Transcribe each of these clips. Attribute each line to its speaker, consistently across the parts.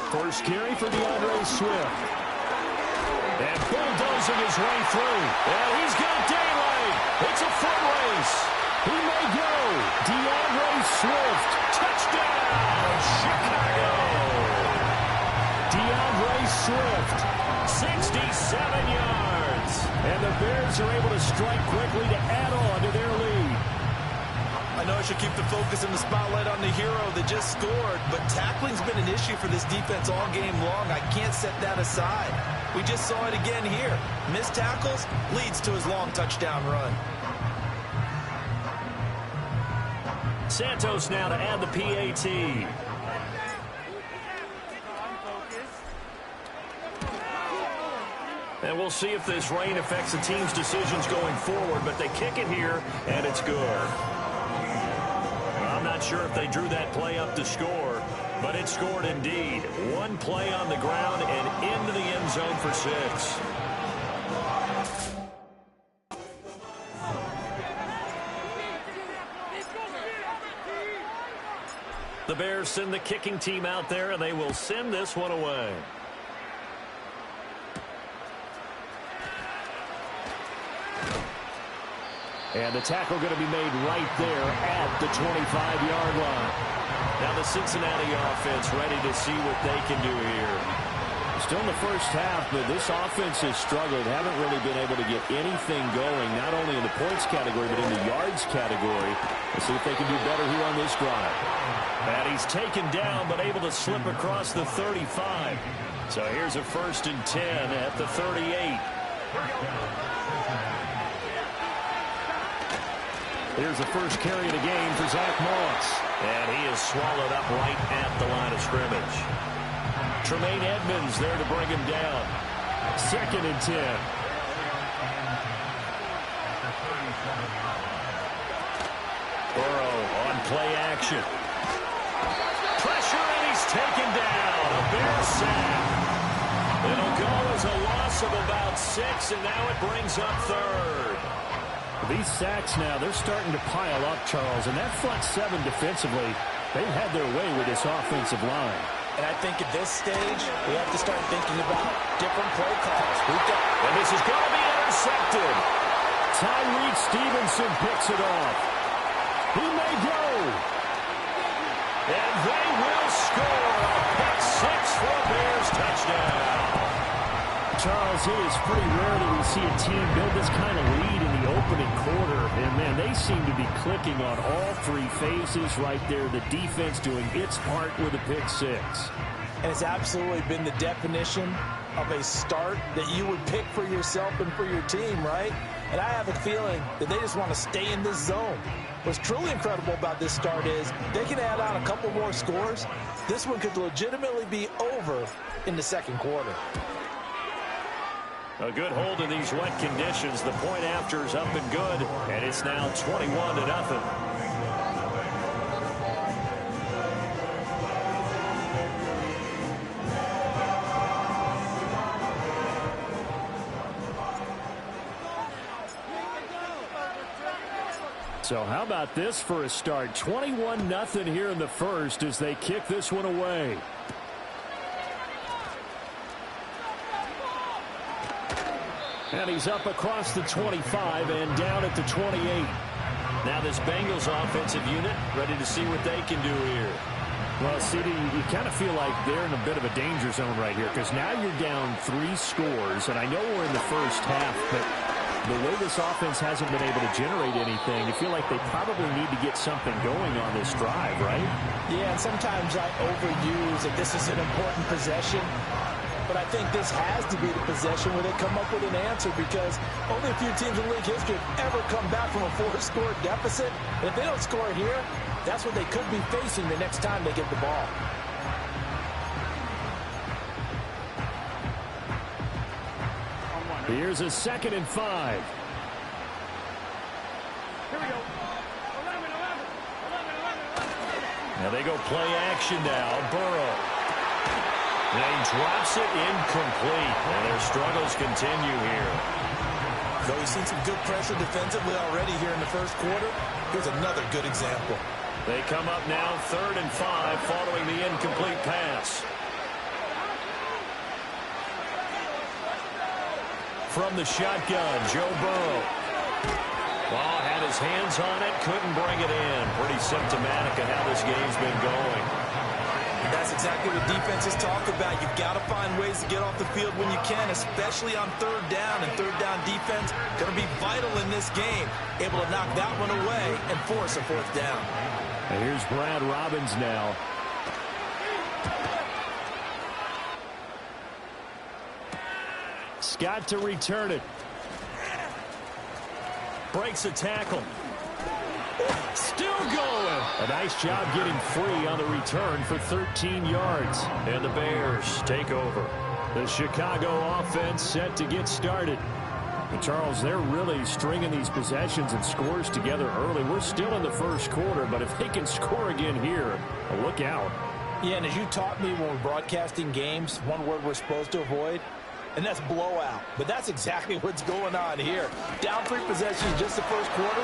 Speaker 1: First carry for DeAndre Swift. And bulldozing his way through. And he's got daylight. It's a foot race. He may go. DeAndre Swift. Touchdown, Chicago. DeAndre Swift, 67 yards. And the Bears are able to strike quickly to add on to their lead.
Speaker 2: I know I should keep the focus and the spotlight on the hero that just scored, but tackling's been an issue for this defense all game long. I can't set that aside. We just saw it again here. Missed tackles leads to his long touchdown run.
Speaker 1: Santos now to add the PAT. And we'll see if this rain affects the team's decisions going forward, but they kick it here, and it's good. I'm not sure if they drew that play up to score, but it scored indeed. One play on the ground and into the end zone for 6. The Bears send the kicking team out there, and they will send this one away. And the tackle going to be made right there at the 25-yard line. Now the Cincinnati offense ready to see what they can do here. Still in the first half, but this offense has struggled. Haven't really been able to get anything going, not only in the points category, but in the yards category. Let's see if they can do better here on this drive. And he's taken down, but able to slip across the 35. So here's a 1st and 10 at the 38. Here's the first carry of the game for Zach Moss. And he is swallowed up right at the line of scrimmage. Tremaine Edmonds there to bring him down. 2nd and 10. Burrow on play action. Pressure, and he's taken down. A Bear sack. It'll go as a loss of about 6, and now it brings up 3rd. These sacks now, they're starting to pile up, Charles, and that front 7 defensively, they've had their way with this offensive line.
Speaker 2: And I think at this stage, we have to start thinking about different play calls.
Speaker 1: And this is going to be intercepted. Tyreek Stevenson picks it off. He may go. And they will score a pick 6 for a Bears touchdown. Charles, it is pretty rare that we see a team build this kind of lead in the opening quarter. And, man, they seem to be clicking on all 3 phases right there. The defense doing its part with a pick 6.
Speaker 2: And it's absolutely been the definition of a start that you would pick for yourself and for your team, right? And I have a feeling that they just want to stay in this zone. What's truly incredible about this start is they can add on a couple more scores. This one could legitimately be over in the 2nd quarter.
Speaker 1: A good hold in these wet conditions. The point after is up and good, and it's now 21-0. So how about this for a start? 21-0 here in the first as they kick this one away. And he's up across the 25 and down at the 28. Now this Bengals offensive unit ready to see what they can do here. Well, CD, you kind of feel like they're in a bit of a danger zone right here because now you're down 3 scores, and I know we're in the first half, but the way this offense hasn't been able to generate anything, you feel like they probably need to get something going on this drive, right?
Speaker 2: Yeah, and sometimes I overuse that this is an important possession. But I think this has to be the possession where they come up with an answer because only a few teams in league history have ever come back from a 4-score deficit. And if they don't score here, that's what they could be facing the next time they get the ball.
Speaker 1: Here's a 2nd and 5.
Speaker 3: Here we go. 11.
Speaker 1: Now they go play action now. Burrow. And he drops it incomplete. And their struggles continue here.
Speaker 2: Though we've seen some good pressure defensively already here in the first quarter, here's another good example.
Speaker 1: They come up now 3rd and 5 following the incomplete pass. From the shotgun, Joe Burrow. Well, had his hands on it, couldn't bring it in. Pretty symptomatic of how this game's been going.
Speaker 2: That's exactly what defenses talk about. You've got to find ways to get off the field when you can, especially on third down. And third down defense going to be vital in this game. Able to knock that one away and force a fourth down.
Speaker 1: And here's Brad Robbins now. Scott to return it. Breaks a tackle. Still going. A nice job getting free on the return for 13 yards. And the Bears take over. The Chicago offense set to get started. And Charles, they're really stringing these possessions and scores together early. We're still in the first quarter, but if they can score again here, look out.
Speaker 2: Yeah, and as you taught me when we're broadcasting games, one word we're supposed to avoid, and that's blowout. But that's exactly what's going on here. Down 3 possessions just the first quarter.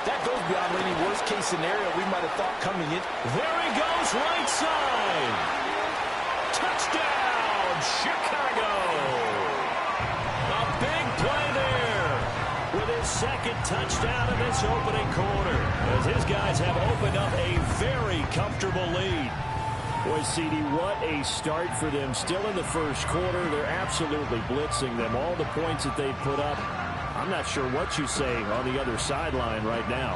Speaker 2: That goes beyond any worst-case scenario we might have thought coming in.
Speaker 1: There he goes, right side. Touchdown, Chicago. A big play there with his second touchdown in this opening quarter, as his guys have opened up a very comfortable lead. Boy, CD, what a start for them. Still in the first quarter, they're absolutely blitzing them. All the points that they put up, I'm not sure what you say on the other sideline right now.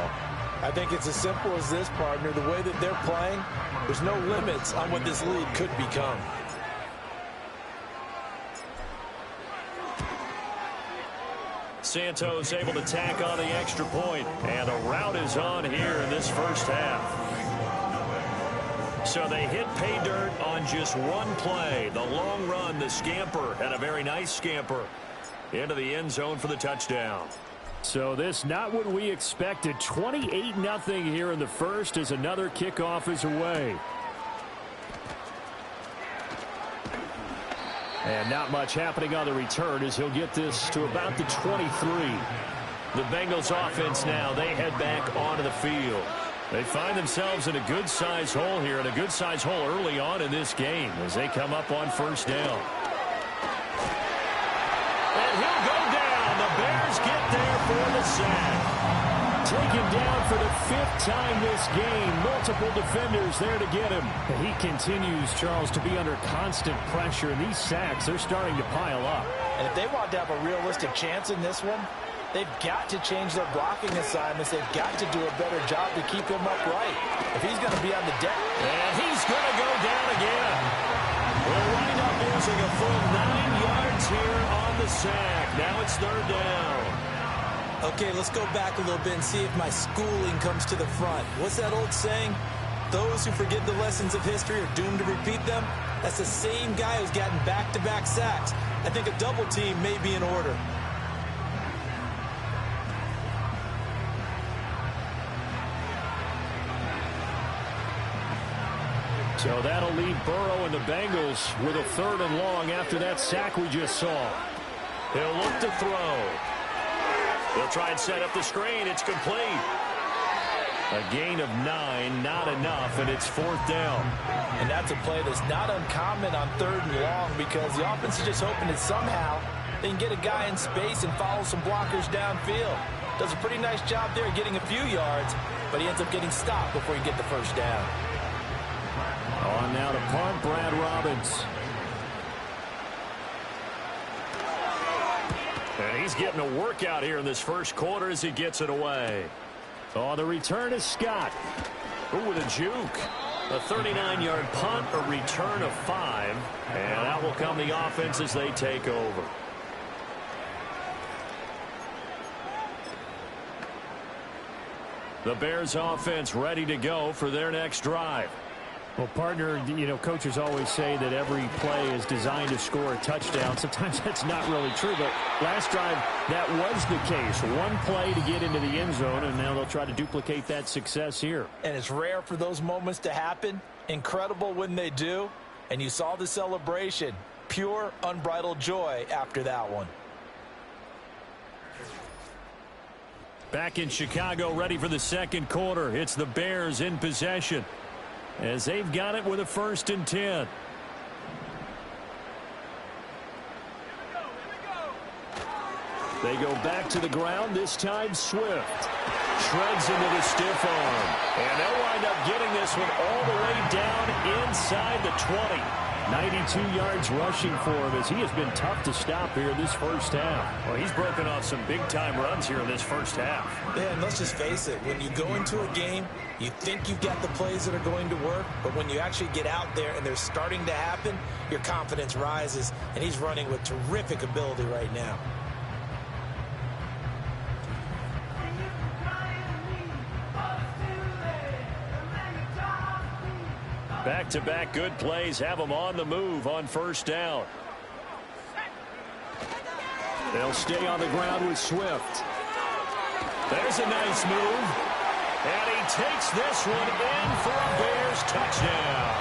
Speaker 2: I think it's as simple as this, partner. The way that they're playing, there's no limits on what this lead could become.
Speaker 1: Santos able to tack on the extra point, and a rout is on here in this first half. So they hit pay dirt on just one play. The long run, the scamper, and a very nice scamper into the end zone for the touchdown. So this not what we expected. 28-0 here in the first as another kickoff is away. And not much happening on the return as he'll get this to about the 23. The Bengals offense now, they head back onto the field. They find themselves in a good-sized hole here, and a good-sized hole early on in this game as they come up on first down. And he'll go down. The Bears get there for the sack. Taken down for the 5th time this game. Multiple defenders there to get him. And he continues, Charles, to be under constant pressure, and these sacks, they're starting to pile up.
Speaker 2: And if they want to have a realistic chance in this one, they've got to change their blocking assignments. They've got to do a better job to keep him upright. If he's going to be on the deck.
Speaker 1: And he's going to go down again. We'll wind up losing a full 9 yards here on the sack. Now it's third down.
Speaker 2: Okay, let's go back a little bit and see if my schooling comes to the front. What's that old saying? Those who forget the lessons of history are doomed to repeat them. That's the same guy who's gotten back-to-back sacks. I think a double team may be in order.
Speaker 1: So that'll leave Burrow and the Bengals with a 3rd and long after that sack we just saw. He'll look to throw. They'll try and set up the screen. It's complete. A gain of 9, not enough, and it's 4th down.
Speaker 2: And that's a play that's not uncommon on 3rd and long because the offense is just hoping that somehow they can get a guy in space and follow some blockers downfield. Does a pretty nice job there getting a few yards, but he ends up getting stopped before he gets the first down.
Speaker 1: On now to punt, Brad Robbins. And he's getting a workout here in this first quarter as he gets it away. On the return is Scott. Ooh, with a juke. A 39-yard punt, a return of 5. And out will come the offense as they take over. The Bears offense ready to go for their next drive. Well, partner, you know, coaches always say that every play is designed to score a touchdown. Sometimes that's not really true, but last drive, that was the case. One play to get into the end zone, and now they'll try to duplicate that success here.
Speaker 2: And it's rare for those moments to happen. Incredible when they do. And you saw the celebration. Pure, unbridled joy after that one.
Speaker 1: Back in Chicago, ready for the second quarter. It's the Bears in possession, as they've got it with a 1st and 10. They go back to the ground, this time Swift. Shreds into the stiff arm. And they'll wind up getting this one all the way down inside the 20. 92 yards rushing for him as he has been tough to stop here this first half. Well, he's broken off some big-time runs here in this first half.
Speaker 2: Yeah, and let's just face it. When you go into a game, you think you've got the plays that are going to work, but when you actually get out there and they're starting to happen, your confidence rises, and he's running with terrific ability right now.
Speaker 1: Back-to-back good plays have them on the move on first down. They'll stay on the ground with Swift. There's a nice move. And he takes this one in for a Bears touchdown.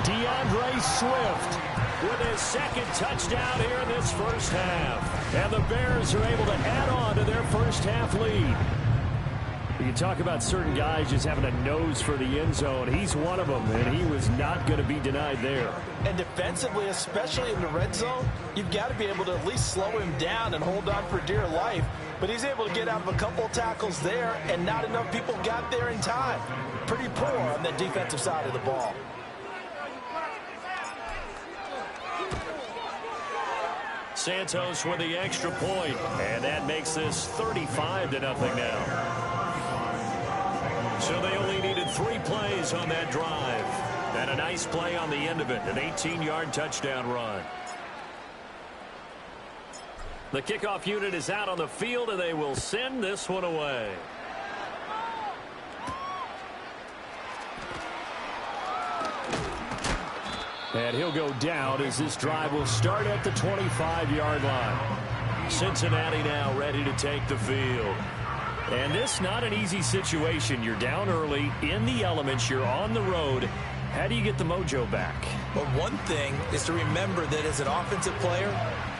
Speaker 1: DeAndre Swift with his second touchdown here in this first half. And the Bears are able to add on to their first half lead. You talk about certain guys just having a nose for the end zone. He's one of them, and he was not going to be denied there.
Speaker 2: And defensively, especially in the red zone, you've got to be able to at least slow him down and hold on for dear life. But he's able to get out of a couple tackles there, and not enough people got there in time. Pretty poor on the defensive side of the ball.
Speaker 1: Santos with the extra point, and that makes this 35-0 now. So they only needed 3 plays on that drive. And a nice play on the end of it, an 18-yard touchdown run. The kickoff unit is out on the field, and they will send this one away. And he'll go down as this drive will start at the 25-yard line. Cincinnati now ready to take the field. And this not an easy situation. You're down early, in the elements, you're on the road. How do you get the mojo back?
Speaker 2: Well, one thing is to remember that as an offensive player,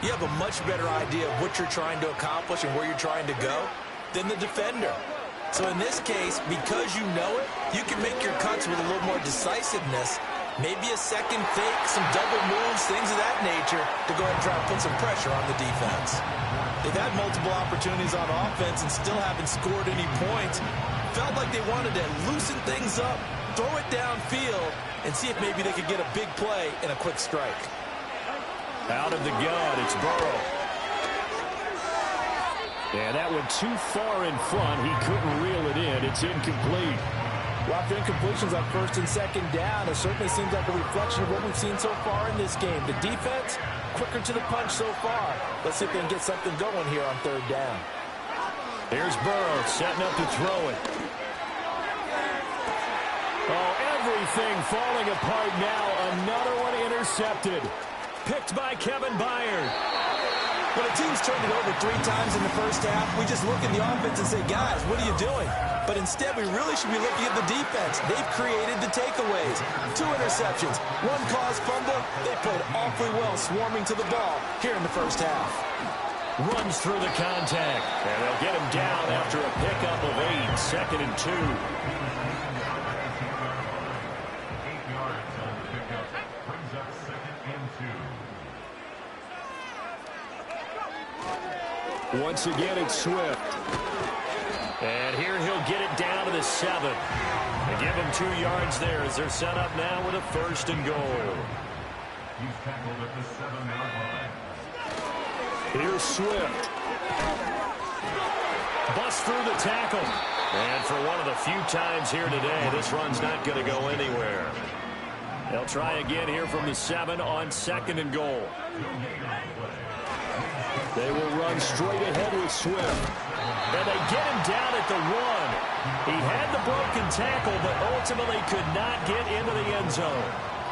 Speaker 2: you have a much better idea of what you're trying to accomplish and where you're trying to go than the defender. So in this case, because you know it, you can make your cuts with a little more decisiveness. Maybe a second fake, some double moves, things of that nature to go ahead and try to put some pressure on the defense. They've had multiple opportunities on offense and still haven't scored any points. Felt like they wanted to loosen things up, throw it downfield, and see if maybe they could get a big play and a quick strike.
Speaker 1: Out of the gun, it's Burrow. Yeah, that went too far in front. He couldn't reel it in. It's incomplete.
Speaker 2: Lots of incompletions on first and second down. It certainly seems like a reflection of what we've seen so far in this game. The defense, quicker to the punch so far. Let's see if they can get something going here on third down.
Speaker 1: Here's Burrow setting up to throw it. Oh, everything falling apart now. Another one intercepted. Picked by Kevin Byard.
Speaker 2: When a team's turned it over 3 times in the first half, we just look at the offense and say, guys, what are you doing? But instead, we really should be looking at the defense. They've created the takeaways. 2 interceptions, 1 caused fumble. They played awfully well swarming to the ball here in the first half.
Speaker 1: Runs through the contact. And they'll get him down after a pickup of 8. Second and 2.
Speaker 4: 8 yards on the pickup. Brings up second and 2.
Speaker 1: Once again, it's Swift. And here he'll get it down to the 7. They give him 2 yards there as they're set up now with a first and goal.
Speaker 4: He's tackled at the 7-yard line.
Speaker 1: Here's Swift. Busts through the tackle. And for one of the few times here today, this run's not going to go anywhere. They'll try again here from the 7 on second and goal. They will run straight ahead with Swift. And they get him down at the 1. He had the broken tackle, but ultimately could not get into the end zone.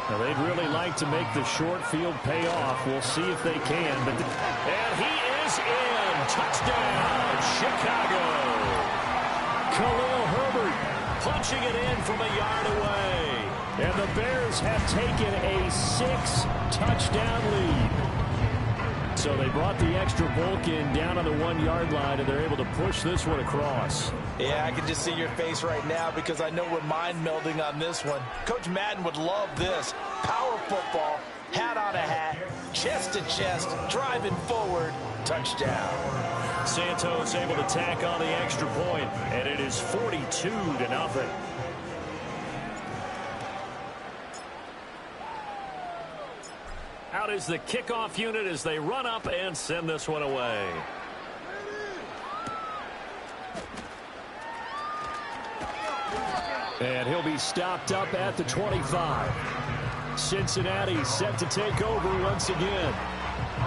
Speaker 1: Now, they'd really like to make the short field pay off. We'll see if they can. And he is in. Touchdown, Chicago. Khalil Herbert punching it in from a yard away. And the Bears have taken a 6-touchdown lead. So they brought the extra bulk in down on the 1-yard line, and they're able to push this one across.
Speaker 2: Yeah, I can just see your face right now because I know we're mind melding on this one. Coach Madden would love this. Power football, hat on a hat, chest to chest, driving forward. touchdown.
Speaker 1: Santos able to tack on the extra point, and it is 42-0. Out is the kickoff unit as they run up and send this one away. And he'll be stopped up at the 25. Cincinnati set to take over once again.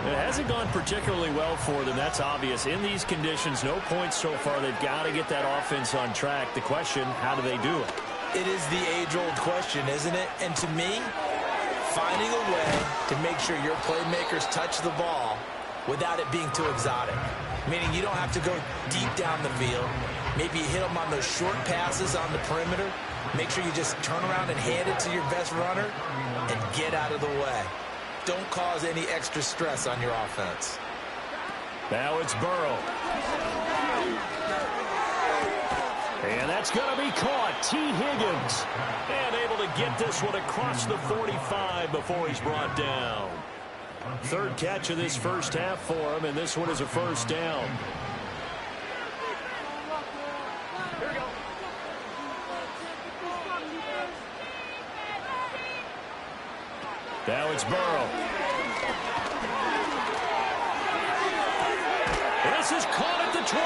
Speaker 1: It hasn't gone particularly well for them. That's obvious. In these conditions, no points so far. They've got to get that offense on track. The question, how do they do it?
Speaker 2: It is the age-old question, isn't it? And to me, finding a way to make sure your playmakers touch the ball without it being too exotic. Meaning you don't have to go deep down the field. Maybe you hit them on those short passes on the perimeter. Make sure you just turn around and hand it to your best runner and get out of the way. Don't cause any extra stress on your offense.
Speaker 1: Now it's Burrow. And that's going to be caught. T. Higgins. And able to get this one across the 45 before he's brought down. Third catch of this first half for him, and this one is a first down.
Speaker 3: Here we go.
Speaker 1: Now it's Burrow. This is caught at the 20.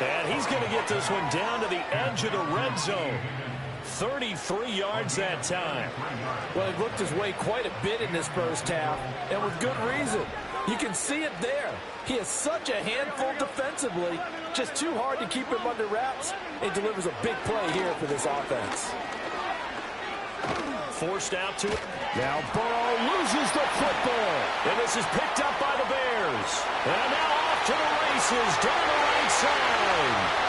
Speaker 1: And he's going to get this one down to the edge of the red zone. 33 yards that time.
Speaker 2: Well, he looked his way quite a bit in this first half, and with good reason. You can see it there. He is such a handful defensively, just too hard to keep him under wraps, and delivers a big play here for this offense.
Speaker 1: Forced out to it. Now Burrow loses the football. And this is picked up by the Bears. And now off to the races down the right side.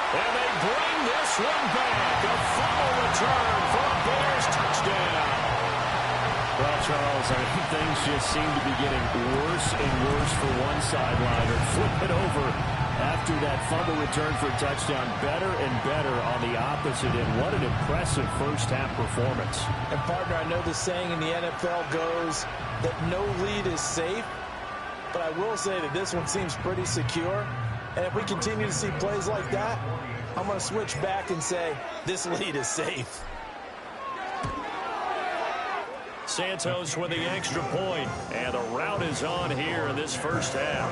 Speaker 1: And they bring this one back. A fumble return for a Bears touchdown. Well, Charles, I think things just seem to be getting worse and worse for one sideliner. Flip it over after that fumble return for a touchdown. Better and better on the opposite end. What an impressive first-half performance.
Speaker 2: And, partner, I know the saying in the NFL goes that no lead is safe, but I will say that this one seems pretty secure. And if we continue to see plays like that, I'm going to switch back and say this lead is safe.
Speaker 1: Santos with the extra point, and the route is on here in this first half.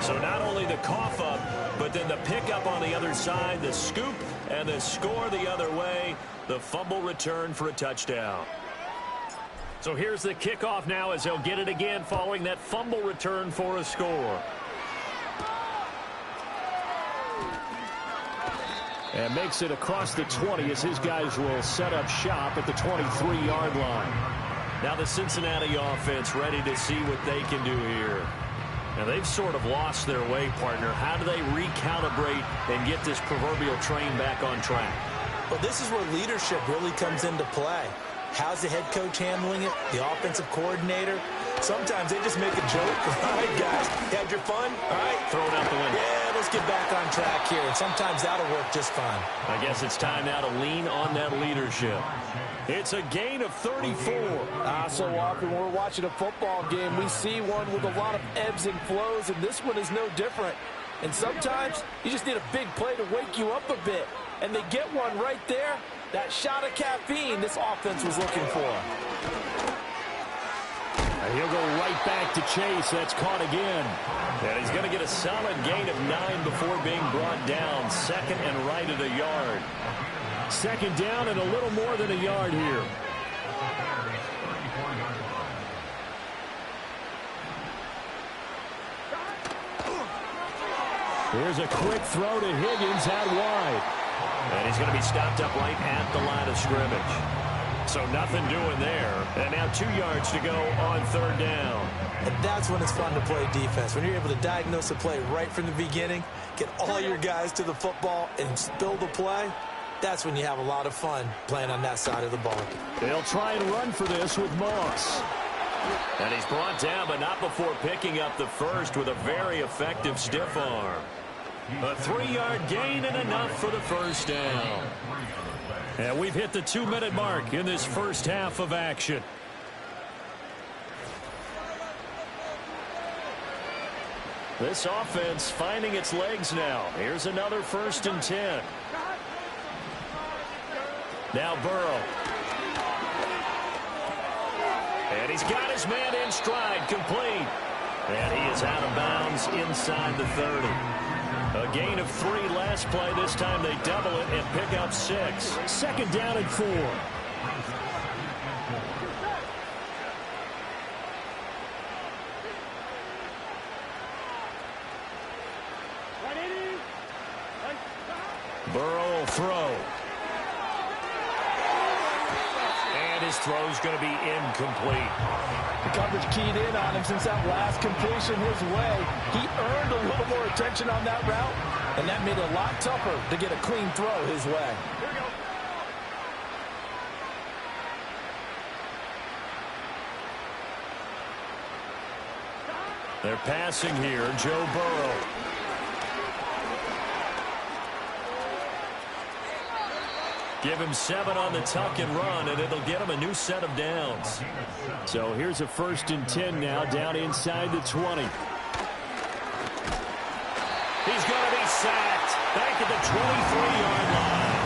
Speaker 1: So not only the cough up, but then the pickup on the other side, the scoop, and the score the other way, the fumble return for a touchdown. So here's the kickoff now as they'll get it again following that fumble return for a score. And makes it across the 20 as his guys will set up shop at the 23-yard line. Now the Cincinnati offense ready to see what they can do here. Now they've sort of lost their way, partner. How do they recalibrate and get this proverbial train back on track?
Speaker 2: Well, this is where leadership really comes into play. How's the head coach handling it? The offensive coordinator? Sometimes they just make a joke. All right, guys, you had your fun? All right.
Speaker 1: Throw it out the window.
Speaker 2: Yeah, let's get back on track here. And sometimes that'll work just fine.
Speaker 1: I guess it's time now to lean on that leadership. It's a gain of 34.
Speaker 2: So often when we're watching a football game, we see one with a lot of ebbs and flows, and this one is no different. And sometimes you just need a big play to wake you up a bit. And they get one right there. That shot of caffeine this offense was looking for.
Speaker 1: And he'll go right back to Chase. That's caught again. And he's going to get a solid gain of 9 before being brought down. Second and right at a yard. Second down and a little more than a yard here. Here's a quick throw to Higgins out wide. And he's going to be stopped up right at the line of scrimmage. So nothing doing there. And now 2 yards to go on third down.
Speaker 2: And that's when it's fun to play defense. When you're able to diagnose a play right from the beginning, get all your guys to the football and spill the play, that's when you have a lot of fun playing on that side of the ball.
Speaker 1: They'll try and run for this with Moss. And he's brought down, but not before picking up the first with a very effective stiff arm. A 3-yard gain and enough for the first down. And we've hit the 2-minute mark in this first half of action. This offense finding its legs now. Here's another 1st and 10. Now Burrow. And he's got his man in stride, complete. And he is out of bounds inside the 30. A gain of 3 last play. This time they double it and pick up 6. 2nd down and 4. Burrow will throw. And his throw's going to be incomplete.
Speaker 2: The coverage keyed in on him since that last completion his way. He earned a little more attention on that route, and that made it a lot tougher to get a clean throw his way.
Speaker 3: Here we go.
Speaker 1: They're passing here. Joe Burrow. Give him 7 on the tuck and run, and it'll get him a new set of downs. So here's a 1st and 10 now, down inside the 20. He's going to be sacked back at the 23-yard line.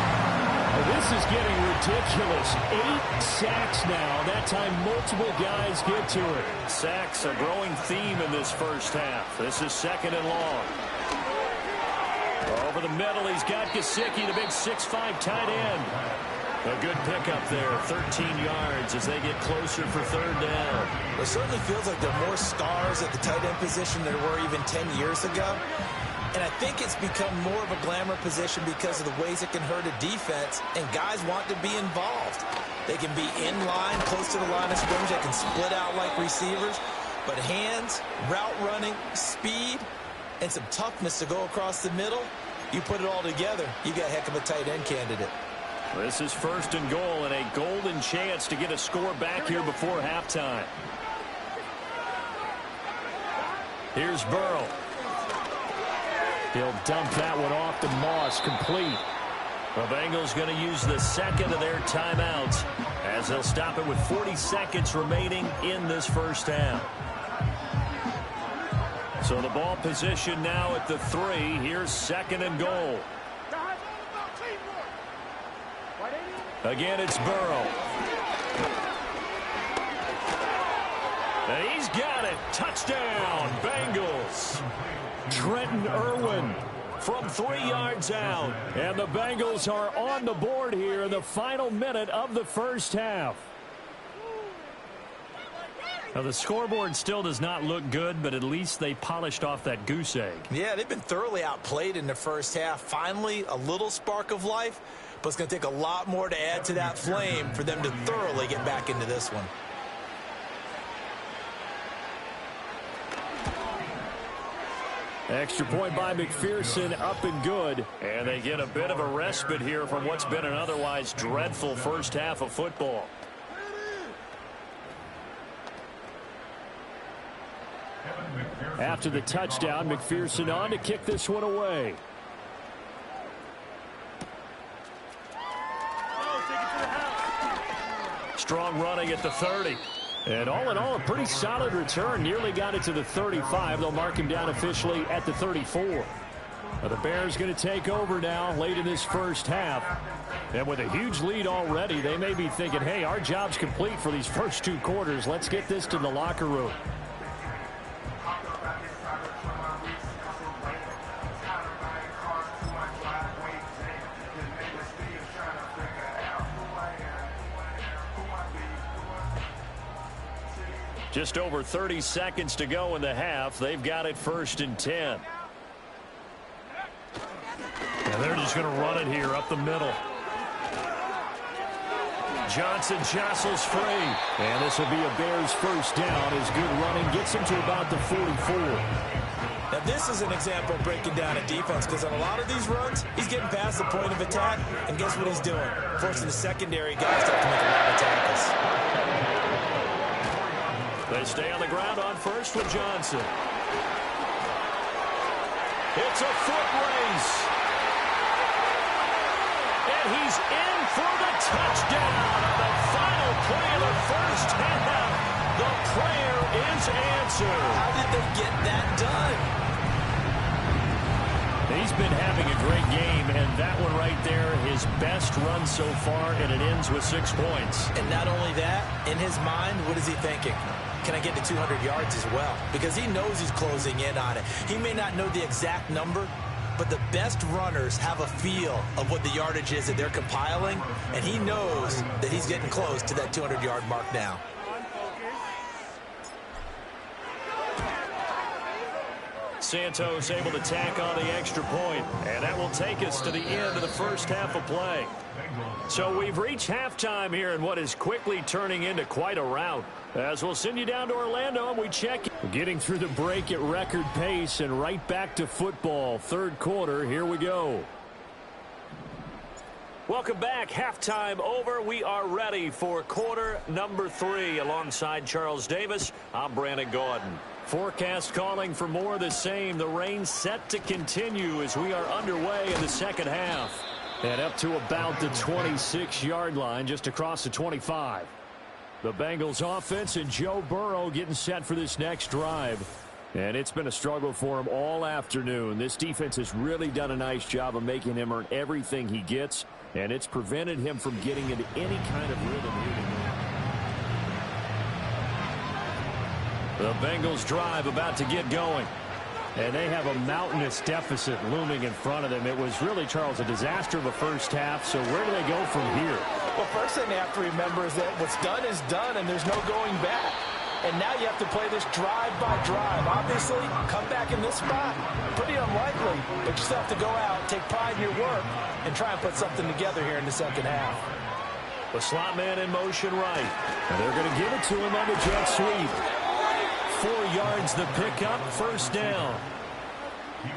Speaker 5: This is getting ridiculous. 8 sacks now. That time multiple guys get to it.
Speaker 1: Sacks a growing theme in this first half. This is 2nd and long. Over the middle, he's got Gesicki, the big 6'5" tight end. A good pickup there, 13 yards as they get closer for 3rd down.
Speaker 2: It certainly feels like there are more stars at the tight end position than there were even 10 years ago. And I think it's become more of a glamour position because of the ways it can hurt a defense, and guys want to be involved. They can be in line, close to the line of scrimmage. They can split out like receivers. But hands, route running, speed, and some toughness to go across the middle, you put it all together, you got a heck of a tight end candidate.
Speaker 1: This is 1st and goal and a golden chance to get a score back here before halftime. Here's Burrow.
Speaker 5: He'll dump that one off to Moss, complete.
Speaker 1: The Bengals going to use the 2nd of their timeouts as they'll stop it with 40 seconds remaining in this first half. So the ball position now at the 3. Here's 2nd and goal. Again, it's Burrow. And he's got it. Touchdown, Bengals.
Speaker 5: Trenton Irwin
Speaker 1: from 3 yards out.
Speaker 5: And the Bengals are on the board here in the final minute of the first half.
Speaker 1: Now, the scoreboard still does not look good, but at least they polished off that goose egg.
Speaker 2: Yeah, they've been thoroughly outplayed in the first half. Finally, a little spark of life, but it's going to take a lot more to add to that flame for them to thoroughly get back into this one.
Speaker 5: Extra point by McPherson, up and good.
Speaker 1: And they get a bit of a respite here from what's been an otherwise dreadful first half of football.
Speaker 5: After the touchdown, McPherson on to kick this one away.
Speaker 1: Strong running at the 30.
Speaker 5: And all in all, a pretty solid return. Nearly got it to the 35. They'll mark him down officially at the 34. Now the Bears going to take over now late in this first half. And with a huge lead already, they may be thinking, hey, our job's complete for these first 2 quarters. Let's get this to the locker room.
Speaker 1: Just over 30 seconds to go in the half. They've got it 1st and 10. And they're just going to run it here up the middle. Johnson jostles free.
Speaker 5: And this will be a Bears first down as good running gets him to about the 44.
Speaker 2: Now, this is an example of breaking down a defense because on a lot of these runs, he's getting past the point of attack, and guess what he's doing? Forcing the secondary guys to have to make a lot of tackles.
Speaker 1: They stay on the ground on first with Johnson. It's a foot race. And he's in for the touchdown on the final play of the first half. The prayer is answered.
Speaker 2: How did they get that done?
Speaker 5: He's been having a great game, and that one right there, his best run so far, and it ends with 6 points.
Speaker 2: And not only that, in his mind, what is he thinking? Can I get to 200 yards as well? Because he knows he's closing in on it. He may not know the exact number, but the best runners have a feel of what the yardage is that they're compiling, and he knows that he's getting close to that 200-yard mark now.
Speaker 5: Santos able to tack on the extra point, and that will take us to the end of the first half of play. So we've reached halftime here in what is quickly turning into quite a rout. As we'll send you down to Orlando and we check. Getting through the break at record pace and right back to football. Third quarter, here we go. Welcome back. Halftime over. We are ready for quarter number 3. Alongside Charles Davis, I'm Brandon Gordon. Forecast calling for more of the same. The rain set to continue as we are underway in the second half. And up to about the 26-yard line, just across the 25. The Bengals offense and Joe Burrow getting set for this next drive. And it's been a struggle for him all afternoon. This defense has really done a nice job of making him earn everything he gets. And it's prevented him from getting into any kind of rhythm here. The Bengals drive about to get going. And they have a mountainous deficit looming in front of them. It was really, Charles, a disaster of a first half. So where do they go from here?
Speaker 2: Well, first thing they have to remember is that what's done is done, and there's no going back. And now you have to play this drive by drive. Obviously, come back in this spot, pretty unlikely. But you still have to go out, take pride in your work, and try and put something together here in the second half.
Speaker 5: The slot man in motion right. And they're going to give it to him on the jet sweep. 4 yards the pickup, first down.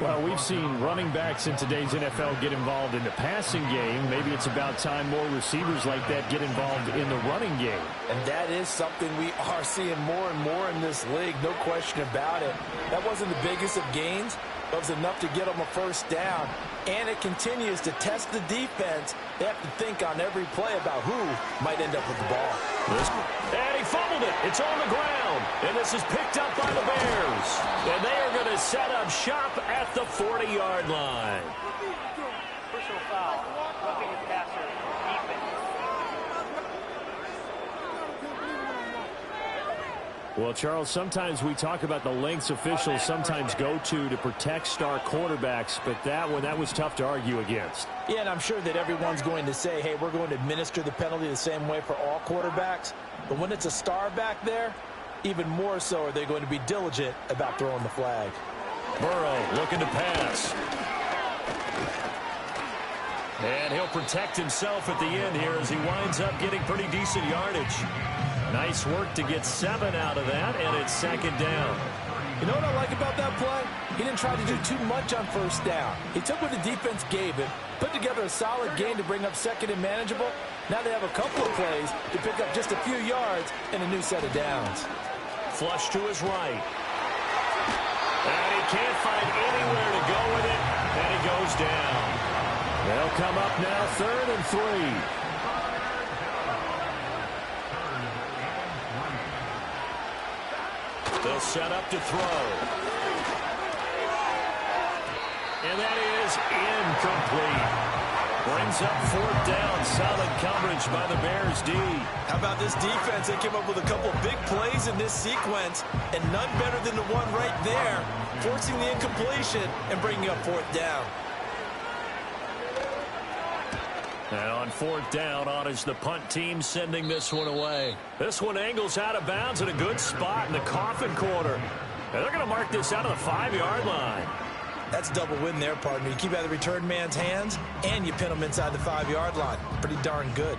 Speaker 5: Well, we've seen running backs in today's NFL get involved in the passing game. Maybe it's about time more receivers like that get involved in the running game.
Speaker 2: And that is something we are seeing more and more in this league, no question about it. That wasn't the biggest of gains, but it was enough to get them a first down. And it continues to test the defense. They have to think on every play about who might end up with the ball.
Speaker 5: And he fumbled it. It's on the ground. And this is picked up by the Bears. And they are going to set up shop at the 40-yard line.
Speaker 3: Personal foul. Roughing the passer. Defense.
Speaker 5: Well, Charles, sometimes we talk about the lengths officials sometimes go to protect star quarterbacks, but that was tough to argue against.
Speaker 2: Yeah, and I'm sure that everyone's going to say, hey, we're going to administer the penalty the same way for all quarterbacks. But when it's a star back there, even more so are they going to be diligent about throwing the flag.
Speaker 5: Burrow looking to pass. And he'll protect himself at the end here as he winds up getting pretty decent yardage. Nice work to get 7 out of that, and it's second down.
Speaker 2: You know what I like about that play? He didn't try to do too much on first down. He took what the defense gave him, put together a solid game to bring up second and manageable. Now they have a couple of plays to pick up just a few yards and a new set of downs.
Speaker 5: Flush to his right. And he can't find anywhere to go with it, and he goes down. They'll come up now, 3rd and 3. They'll set up to throw. And that is incomplete. Brings up 4th down. Solid coverage by the Bears D.
Speaker 2: How about this defense? They came up with a couple of big plays in this sequence, and none better than the one right there, forcing the incompletion and bringing up 4th down.
Speaker 5: And on 4th down, on is the punt team sending this one away. This one angles out of bounds at a good spot in the coffin corner. And they're going to mark this out of the 5-yard line.
Speaker 2: That's double win there, partner. You keep out of the return man's hands, and you pin them inside the 5-yard line. Pretty darn good.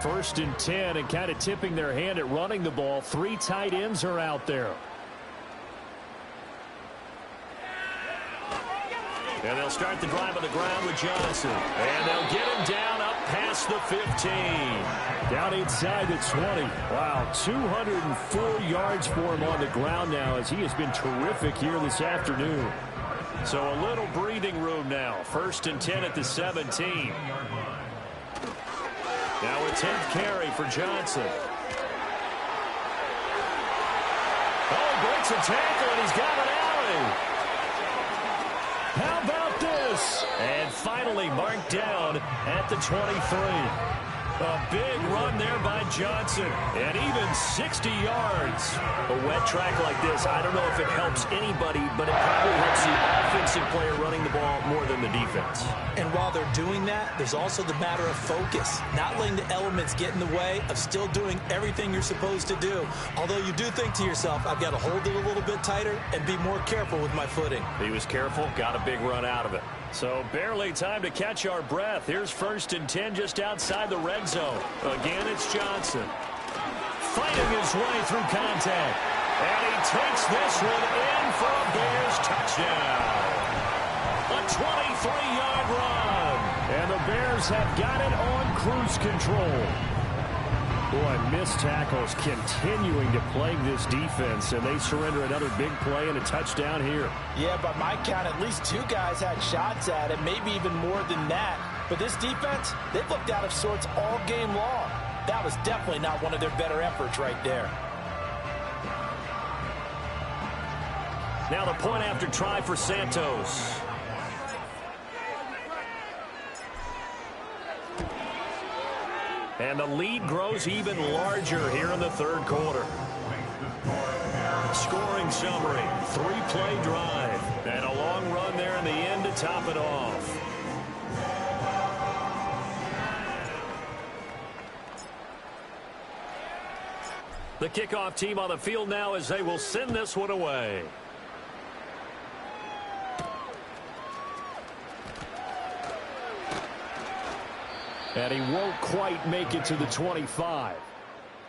Speaker 5: 1st and 10, and kind of tipping their hand at running the ball. 3 tight ends are out there. And they'll start the drive on the ground with Johnson. And they'll get him down up past the 15. Down inside the 20. Wow, 204 yards for him on the ground now as he has been terrific here this afternoon. So a little breathing room now. 1st and 10 at the 17. Now a 10th carry for Johnson. Oh, he breaks a tackle and he's got an alley. How about this? And finally marked down at the 23. A big run there by Johnson, and even 60 yards.
Speaker 1: A wet track like this, I don't know if it helps anybody, but it probably helps the offensive player running the ball more than the defense.
Speaker 2: And while they're doing that, there's also the matter of focus, not letting the elements get in the way of still doing everything you're supposed to do. Although you do think to yourself, I've got to hold it a little bit tighter and be more careful with my footing.
Speaker 1: He was careful, got a big run out of it.
Speaker 5: So barely time to catch our breath. Here's 1st and 10 just outside the red zone. Again, it's Johnson. Fighting his way through contact. And he takes this one in for a Bears touchdown. A 23-yard run. And the Bears have got it on cruise control. Boy, missed tackles continuing to plague this defense, and they surrender another big play and a touchdown here.
Speaker 2: Yeah, by my count, at least 2 guys had shots at it, maybe even more than that. But this defense, they've looked out of sorts all game long. That was definitely not one of their better efforts right there.
Speaker 1: Now the point after try for Santos.
Speaker 5: And the lead grows even larger here in the 3rd quarter. Scoring summary, 3-play drive, and a long run there in the end to top it off. The kickoff team on the field now as they will send this one away. And he won't quite make it to the 25.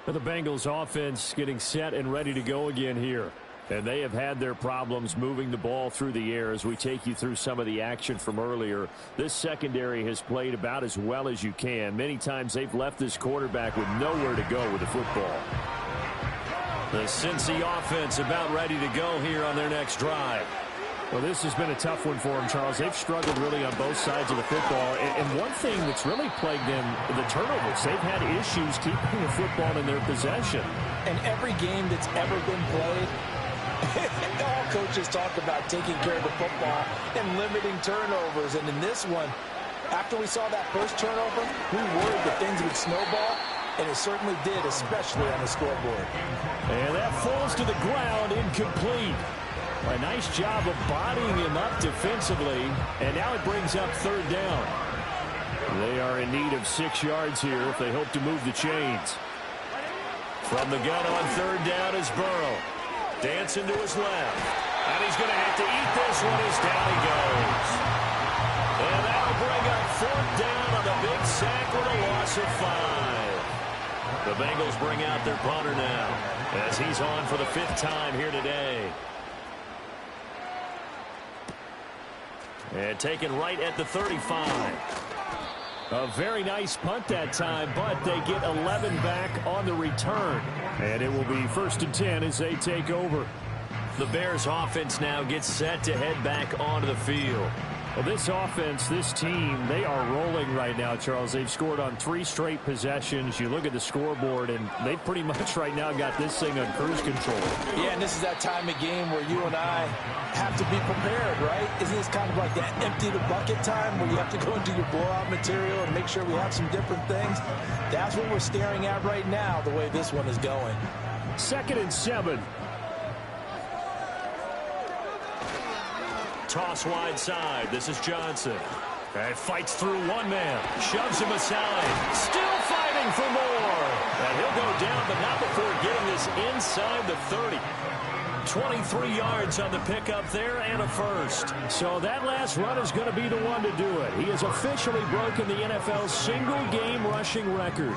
Speaker 5: But the Bengals offense getting set and ready to go again here. And they have had their problems moving the ball through the air as we take you through some of the action from earlier. This secondary has played about as well as you can. Many times they've left this quarterback with nowhere to go with the football. The Cincy offense about ready to go here on their next drive. Well, this has been a tough one for them, Charles. They've struggled really on both sides of the football. And one thing that's really plagued them, the turnovers. They've had issues keeping the football in their possession.
Speaker 2: And every game that's ever been played, all coaches talk about taking care of the football and limiting turnovers. And in this one, after we saw that first turnover, we worried that things would snowball. And it certainly did, especially on the scoreboard.
Speaker 5: And that falls to the ground, incomplete. A nice job of bodying him up defensively, and now it brings up 3rd down. They are in need of 6 yards here if they hope to move the chains. From the gun on 3rd down is Burrow. Dancing to his left. And he's going to have to eat this one as down he goes. And that'll bring up 4th down on the big sack with a loss of 5. The Bengals bring out their punter now as he's on for the 5th time here today. And taken right at the 35. A very nice punt that time, but they get 11 back on the return. And it will be 1st and 10 as they take over. The Bears offense now gets set to head back onto the field. Well, this offense, this team, they are rolling right now, Charles. They've scored on 3 straight possessions. You look at the scoreboard, and they've pretty much right now got this thing on cruise control.
Speaker 2: Yeah, and this is that time of game where you and I have to be prepared, right? Isn't this kind of like that empty the bucket time where you have to go into your blowout material and make sure we have some different things? That's what we're staring at right now, the way this one is going.
Speaker 5: 2nd and 7. Toss wide side. This is Johnson. And fights through one man. Shoves him aside. Still fighting for more. And he'll go down, but not before getting this inside the 30. 23 yards on the pickup there and a first. So that last run is going to be the one to do it. He has officially broken the NFL's single-game rushing record.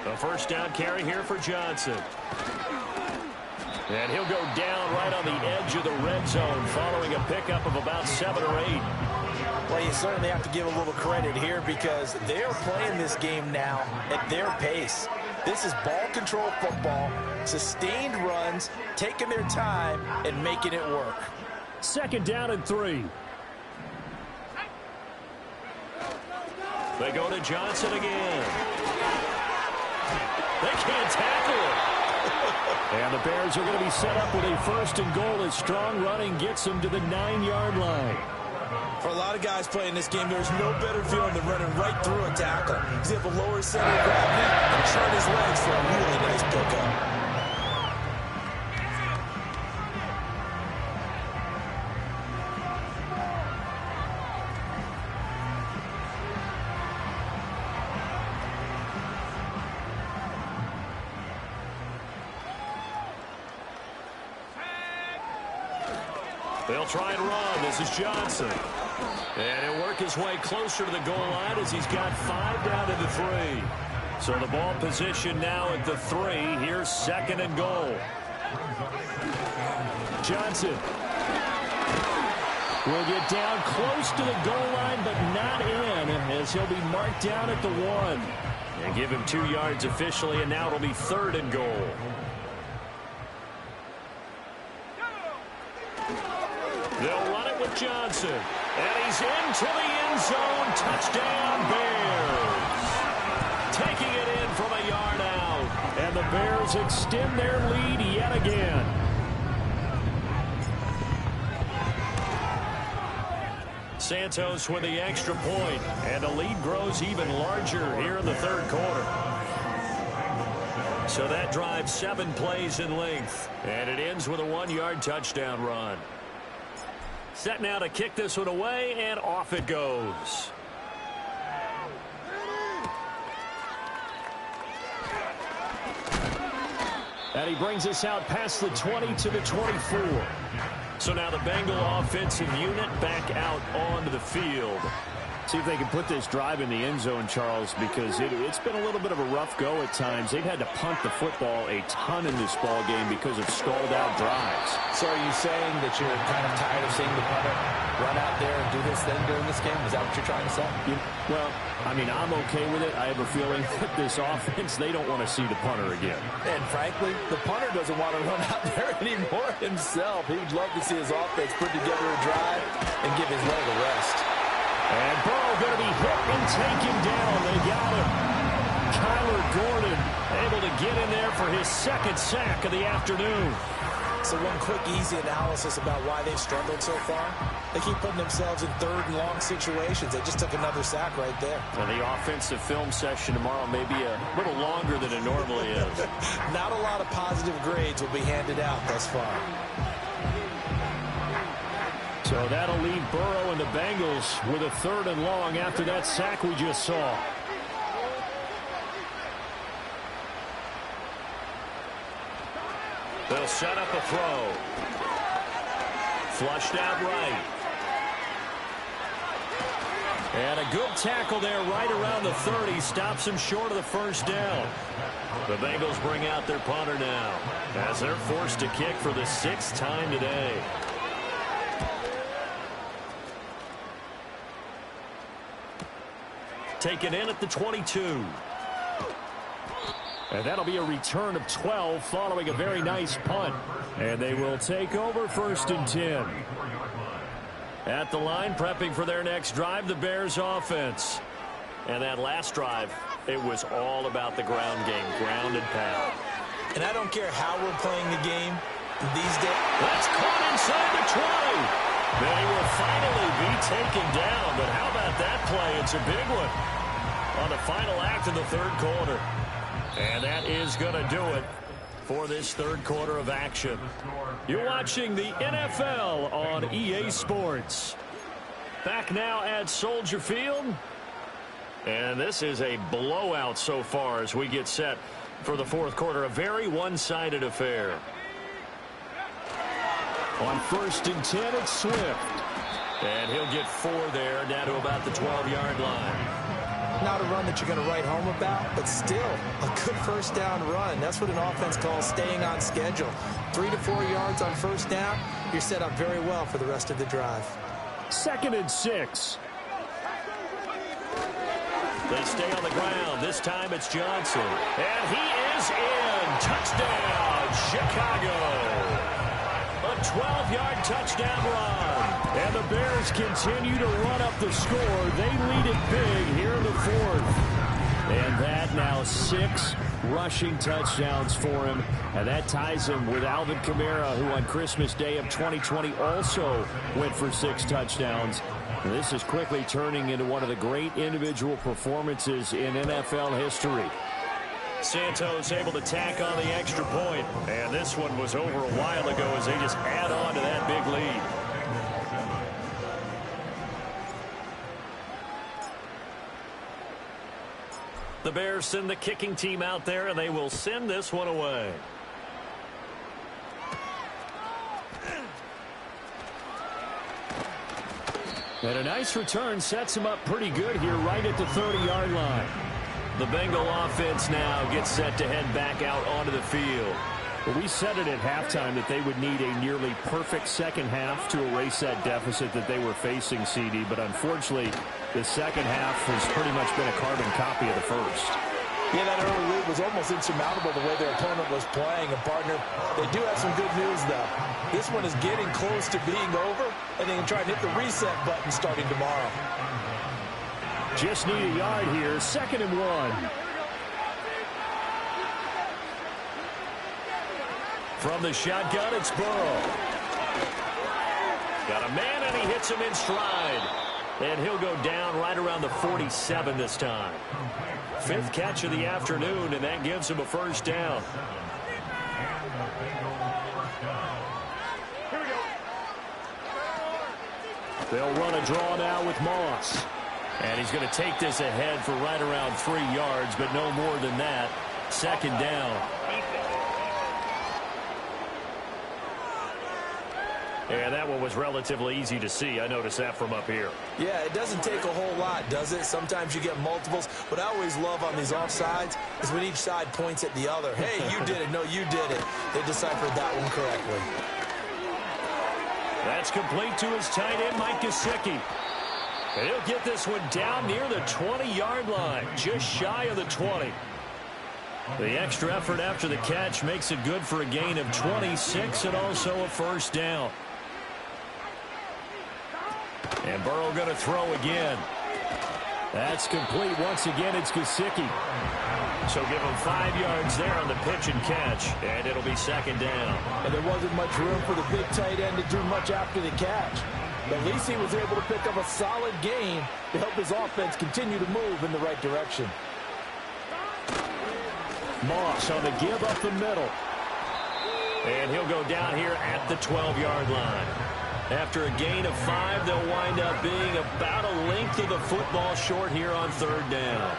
Speaker 5: A first down carry here for Johnson. And he'll go down right on the edge of the red zone following a pickup of about 7 or 8.
Speaker 2: Well, you certainly have to give a little credit here because they're playing this game now at their pace. This is ball control football, sustained runs, taking their time, and making it work.
Speaker 5: Second down and 3.
Speaker 1: They go to Johnson again. They can't tackle it.
Speaker 5: And the Bears are going to be set up with a first and goal as strong running gets them to the 9-yard line.
Speaker 2: For a lot of guys playing this game, there's no better feeling than running right through a tackle. He's able to lower center of gravity and chart his legs for a really nice pickup.
Speaker 1: They'll try and run. This is Johnson. And he'll work his way closer to the goal line as he's got 5 down to the 3. So the ball position now at the 3. Here's second and goal.
Speaker 5: Johnson will get down close to the goal line, but not in, as he'll be marked down at the 1.
Speaker 1: And give him 2 yards officially, and now it'll be third and goal. They'll run it with Johnson. And he's into the end zone. Touchdown, Bears. Taking it in from a yard out.
Speaker 5: And the Bears extend their lead yet again.
Speaker 1: Santos with the extra point. And the lead grows even larger here in the third quarter. So that drive 7 plays in length. And it ends with a 1-yard touchdown run. Set now to kick this one away, and off it goes.
Speaker 5: And he brings us out past the 20 to the 24.
Speaker 1: So now the Bengal offensive unit back out onto the field.
Speaker 5: See if they can put this drive in the end zone, Charles, because it's been a little bit of a rough go at times. They've had to punt the football a ton in this ball game because of stalled-out drives.
Speaker 2: So are you saying that you're kind of tired of seeing the punter run out there and do this thing during this game? Is that what you're trying to say?
Speaker 5: Well, I mean, I'm okay with it. I have a feeling that this offense, they don't want to see the punter again.
Speaker 2: And frankly, the punter doesn't want to run out there anymore himself. He would love to see his offense put together a drive and give his leg a rest.
Speaker 5: And Burrow going to be hit and taken down. They got him. Kyler Gordon able to get in there for his second sack of the afternoon.
Speaker 2: So one quick, easy analysis about why they've struggled so far. They keep putting themselves in third and long situations. They just took another sack right there.
Speaker 1: And the offensive film session tomorrow may be a little longer than it normally is.
Speaker 2: Not a lot of positive grades will be handed out thus far.
Speaker 5: So that'll leave Burrow and the Bengals with a third and long after that sack we just saw.
Speaker 1: They'll set up a throw. Flushed out right. And a good tackle there right around the 30. Stops him short of the first down. The Bengals bring out their punter now as they're forced to kick for the 6th time today. Taken in at the 22.
Speaker 5: And that'll be a return of 12 following a very nice punt. And they will take over 1st and 10.
Speaker 1: At the line, prepping for their next drive, the Bears offense. And that last drive, it was all about the ground game, ground and pound.
Speaker 2: And I don't care how we're playing the game these days.
Speaker 1: That's caught inside the 20. They will finally be taken down, but how about that play? It's a big one on the final act of the third quarter. And that is going to do it for this third quarter of action. You're watching the NFL on EA Sports. Back now at Soldier Field. And this is a blowout so far as we get set for the fourth quarter. A very one-sided affair.
Speaker 5: On 1st and 10, it's Swift.
Speaker 1: And he'll get 4 there, down to about the 12-yard line.
Speaker 2: Not a run that you're going to write home about, but still a good first down run. That's what an offense calls staying on schedule. 3 to 4 yards on first down, you're set up very well for the rest of the drive.
Speaker 5: 2nd and 6.
Speaker 1: They stay on the ground. This time it's Johnson. And he is in. Touchdown, Chicago. A
Speaker 5: 12-yard touchdown run. And the Bears continue to run up the score. They lead it big here in the fourth. And that now 6 rushing touchdowns for him. And that ties him with Alvin Kamara, who on Christmas Day of 2020 also went for 6 touchdowns. And this is quickly turning into one of the great individual performances in NFL history.
Speaker 1: Santos able to tack on the extra point. And this one was over a while ago as they just add on to that big lead. The Bears send the kicking team out there, and they will send this one away.
Speaker 5: And a nice return sets him up pretty good here right at the 30-yard line.
Speaker 1: The Bengal offense now gets set to head back out onto the field.
Speaker 5: Well, we said it at halftime that they would need a nearly perfect second half to erase that deficit that they were facing, CD. But unfortunately, the second half has pretty much been a carbon copy of the first.
Speaker 2: Yeah, that early lead was almost insurmountable the way their opponent was playing. And, partner, they do have some good news, though. This one is getting close to being over, and they can try and hit the reset button starting tomorrow.
Speaker 5: Just need a yard here. 2nd and 1.
Speaker 1: From the shotgun, it's Burrow. Got a man, and he hits him in stride. And he'll go down right around the 47 this time. 5th catch of the afternoon, and that gives him a first down.
Speaker 5: They'll run a draw now with Moss.
Speaker 1: And he's going to take this ahead for right around 3 yards, but no more than that. 2nd down. And that one was relatively easy to see. I noticed that from up here.
Speaker 2: Yeah, it doesn't take a whole lot, does it? Sometimes you get multiples. What I always love on these offsides is when each side points at the other. Hey, you did it. No, you did it. They deciphered that one correctly.
Speaker 1: That's complete to his tight end, Mike Gesicki. And he'll get this one down near the 20-yard line, just shy of the 20. The extra effort after the catch makes it good for a gain of 26 and also a first down. And Burrow going to throw again.
Speaker 5: That's complete. Once again, it's Gesicki.
Speaker 1: So give him 5 yards there on the pitch and catch, and it'll be 2nd down.
Speaker 2: And there wasn't much room for the big tight end to do much after the catch. But at least he was able to pick up a solid gain to help his offense continue to move in the right direction.
Speaker 5: Moss on the give up the middle.
Speaker 1: And he'll go down here at the 12-yard line. After a gain of 5, they'll wind up being about a length of the football short here on 3rd down.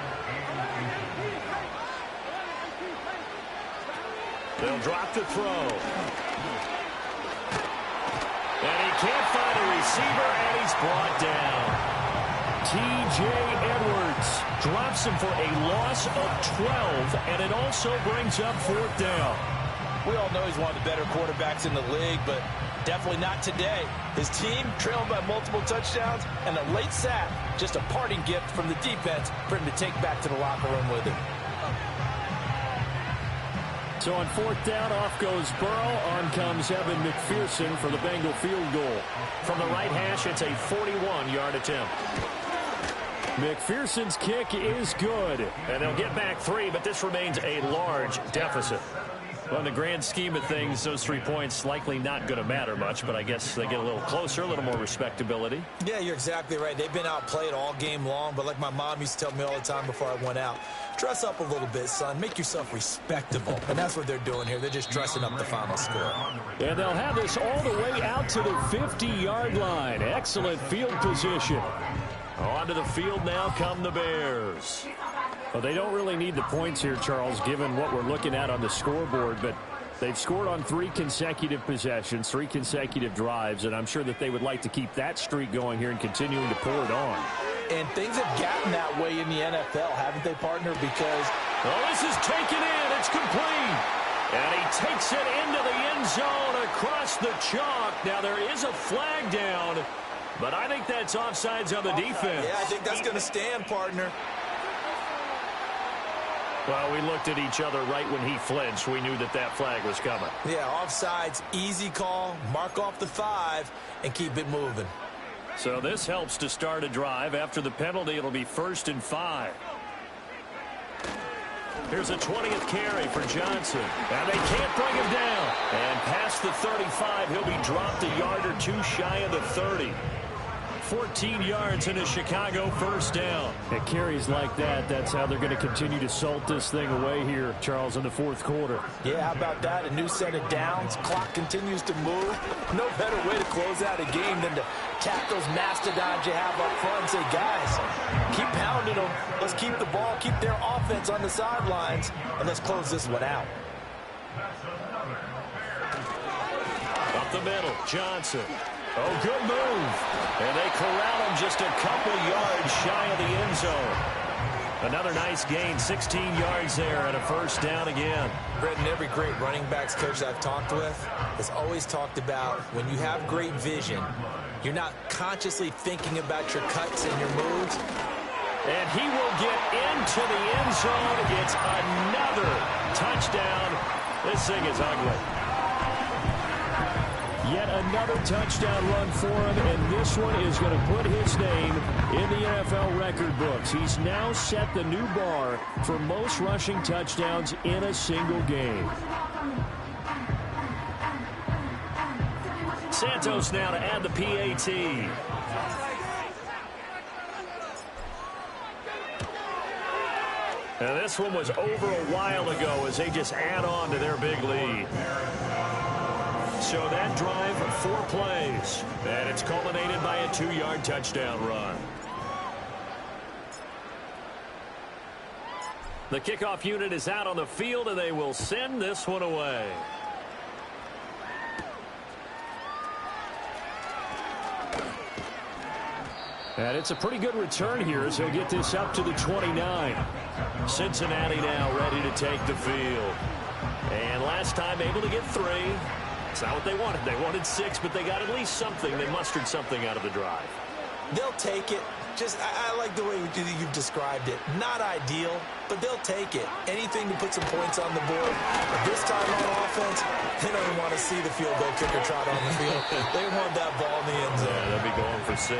Speaker 1: They'll drop the throw. And he can't find a receiver, and he's brought down.
Speaker 5: T.J. Edwards drops him for a loss of 12, and it also brings up 4th down.
Speaker 2: We all know he's one of the better quarterbacks in the league, but definitely not today. His team trailed by multiple touchdowns, and a late sack, just a parting gift from the defense for him to take back to the locker room with him.
Speaker 5: So on 4th down, off goes Burrow. On comes Evan McPherson for the Bengal field goal.
Speaker 1: From the right hash, it's a 41-yard attempt.
Speaker 5: McPherson's kick is good.
Speaker 1: And they'll get back 3, but this remains a large deficit. Well, in the grand scheme of things, those 3 points likely not going to matter much, but I guess they get a little closer, a little more respectability.
Speaker 2: Yeah, you're exactly right. They've been outplayed all game long, but like my mom used to tell me all the time before I went out, dress up a little bit, son. Make yourself respectable. And that's what they're doing here. They're just dressing up the final score.
Speaker 5: And they'll have this all the way out to the 50-yard line. Excellent field position.
Speaker 1: Onto the field now come the Bears.
Speaker 5: Well, they don't really need the points here, Charles, given what we're looking at on the scoreboard, but they've scored on 3 consecutive possessions, 3 consecutive drives, and I'm sure that they would like to keep that streak going here and continuing to pour it on.
Speaker 2: And things have gotten that way in the NFL, haven't they, partner? Because,
Speaker 1: well, this is taken in. It's complete. And he takes it into the end zone across the chalk. Now, there is a flag down, but I think that's offsides on the defense.
Speaker 2: Yeah, I think that's going to stand, partner.
Speaker 5: Well, we looked at each other right when he flinched. We knew that that flag was coming.
Speaker 2: Yeah, offsides, easy call, mark off the 5, and keep it moving.
Speaker 5: So this helps to start a drive. After the penalty, it'll be 1st and 5. Here's a 20th carry for Johnson. And they can't bring him down. And past the 35, he'll be dropped a yard or two shy of the 30. 14 yards and a Chicago first down. At carries like that, that's how they're going to continue to salt this thing away here, Charles, in the fourth quarter.
Speaker 2: Yeah, how about that? A new set of downs. Clock continues to move. No better way to close out a game than to tap those mastodons you have up front and say, guys, keep pounding them. Let's keep the ball, keep their offense on the sidelines, and let's close this one out.
Speaker 5: Up the middle, Johnson. Oh, good move. And they corral him just a couple yards shy of the end zone. Another nice gain, 16 yards there and a first down again.
Speaker 2: Brendan, every great running backs coach I've talked with has always talked about when you have great vision, you're not consciously thinking about your cuts and your moves.
Speaker 5: And he will get into the end zone. It's another touchdown. This thing is ugly. Yet another touchdown run for him, and this one is going to put his name in the NFL record books. He's now set the new bar for most rushing touchdowns in a single game. Santos now to add the PAT. And this one was over a while ago as they just add on to their big lead. So that drive, 4 plays, and it's culminated by a 2-yard touchdown run. The kickoff unit is out on the field, and they will send this one away. And it's a pretty good return here as he'll get this up to the 29. Cincinnati now ready to take the field. And last time able to get 3. It's not what they wanted. They wanted 6, but they got at least something. They mustered something out of the drive.
Speaker 2: They'll take it. I like the way you've described it. Not ideal, but they'll take it. Anything to put some points on the board. But this time on offense, they don't even want to see the field goal kicker trot on the field. They want that ball in the end zone.
Speaker 5: Yeah, they'll be going for 6.